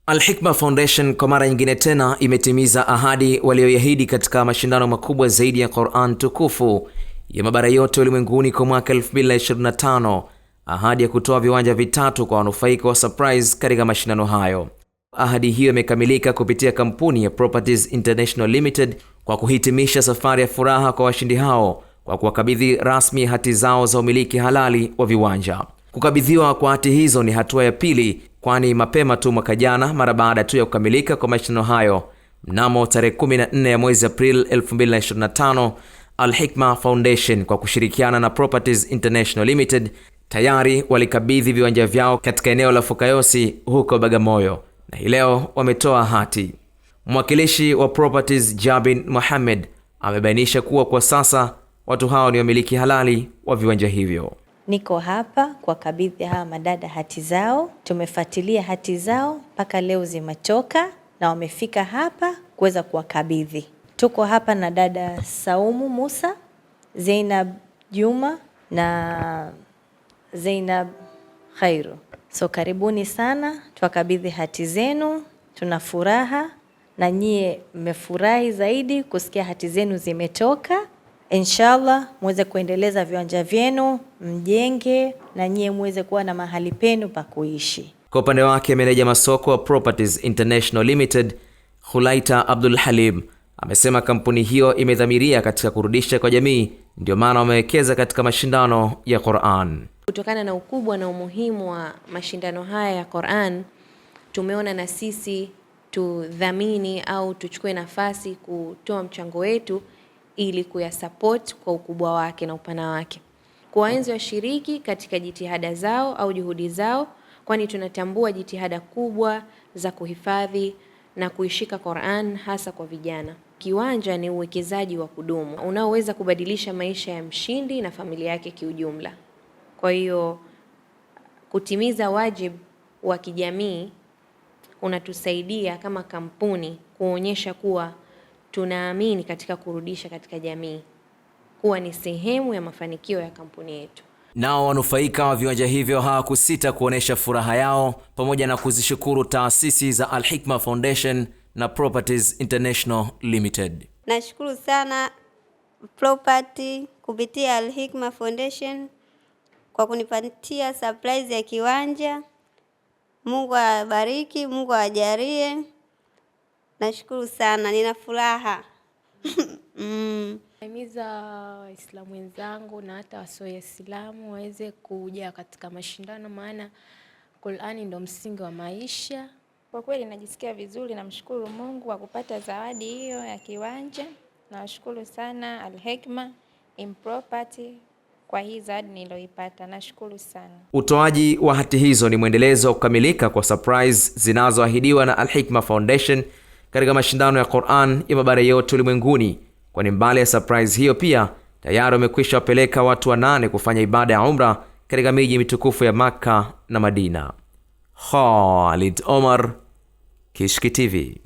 Al-Hikma Foundation kwa mara nyingine tena imetimiza ahadi walioahidi katika mashindano makubwa zaidi ya Qur'an tukufu ya mabara yote ulimwenguni kwa mwaka 2025, ahadi ya kutoa viwanja vitatu kwa wanufaika wa surprise katika mashindano hayo. Ahadi hiyo imekamilika kupitia kampuni ya Properties International Limited kwa kuhitimisha safari ya furaha kwa washindi hao kwa kuwakabidhi rasmi hati zao za umiliki halali wa viwanja. Kukabidhiwa kwa hati hizo ni hatua ya pili, kwani mapema tu mwaka jana, mara baada tu ya kukamilika kwa mashindano hayo mnamo tarehe 14 ya mwezi April 2025, Al-Hikma Foundation kwa kushirikiana na Properties International Limited tayari walikabidhi viwanja vyao katika eneo la Fukayosi huko Bagamoyo, na hii leo wametoa hati. Mwakilishi wa Properties Jabin Mohamed amebainisha kuwa kwa sasa watu hao ni wamiliki halali wa viwanja hivyo. Niko hapa kwa kabidhi hawa madada hati zao. Tumefuatilia hati zao mpaka leo zimetoka na wamefika hapa kuweza kuwakabidhi. Tuko hapa na dada Saumu Musa, Zainab Juma na Zainab Khairu. So karibuni sana, tuwakabidhi hati zenu. Tuna furaha na nyie mmefurahi zaidi kusikia hati zenu zimetoka. Inshallah muweze kuendeleza viwanja vyenu, mjenge na nyie muweze kuwa na mahali penu pa kuishi. Kwa upande wake, meneja masoko wa Properties International Limited Khulaita Abdul Halim amesema kampuni hiyo imedhamiria katika kurudisha kwa jamii, ndio maana wamewekeza katika mashindano ya Qur'an. Kutokana na ukubwa na umuhimu wa mashindano haya ya Qur'an, tumeona na sisi tudhamini au tuchukue nafasi kutoa mchango wetu ili kuyasupport kwa ukubwa wake na upana wake. Kuwaenzi washiriki katika jitihada zao au juhudi zao, kwani tunatambua jitihada kubwa za kuhifadhi na kuishika Qur'an hasa kwa vijana. Kiwanja ni uwekezaji wa kudumu unaoweza kubadilisha maisha ya mshindi na familia yake kiujumla. Kwa hiyo kutimiza wajibu wa kijamii unatusaidia kama kampuni kuonyesha kuwa tunaamini katika kurudisha katika jamii, kuwa ni sehemu ya mafanikio ya kampuni yetu. Nao wanufaika wa viwanja hivyo hawakusita kuonesha furaha yao pamoja na kuzishukuru taasisi za Al-Hikma Foundation na Properties International Limited. Nashukuru sana Property kupitia Al-Hikma Foundation kwa kunipatia surprise ya kiwanja. Mungu awabariki, Mungu awajalie. Nashukuru sana, nina furaha. Naimiza Waislamu wenzangu na hata wasio Waislamu waweze kuja katika mashindano, maana Qur'ani ndio msingi wa maisha. Kwa kweli najisikia vizuri, namshukuru Mungu kwa kupata zawadi hiyo ya kiwanja. Nawashukuru sana Al-Hikma Property kwa hii zawadi niliyoipata. Nashukuru sana. Utoaji wa hati hizo ni mwendelezo wa kukamilika kwa surprise zinazoahidiwa na Al-Hikma Foundation katika mashindano ya Qur'an ya mabara yote ulimwenguni, kwani mbali ya surprise hiyo pia tayari wamekwisha wapeleka watu 8 kufanya ibada ya umra katika miji mitukufu ya Makka na Madina. Khalid Omar, Kishki TV.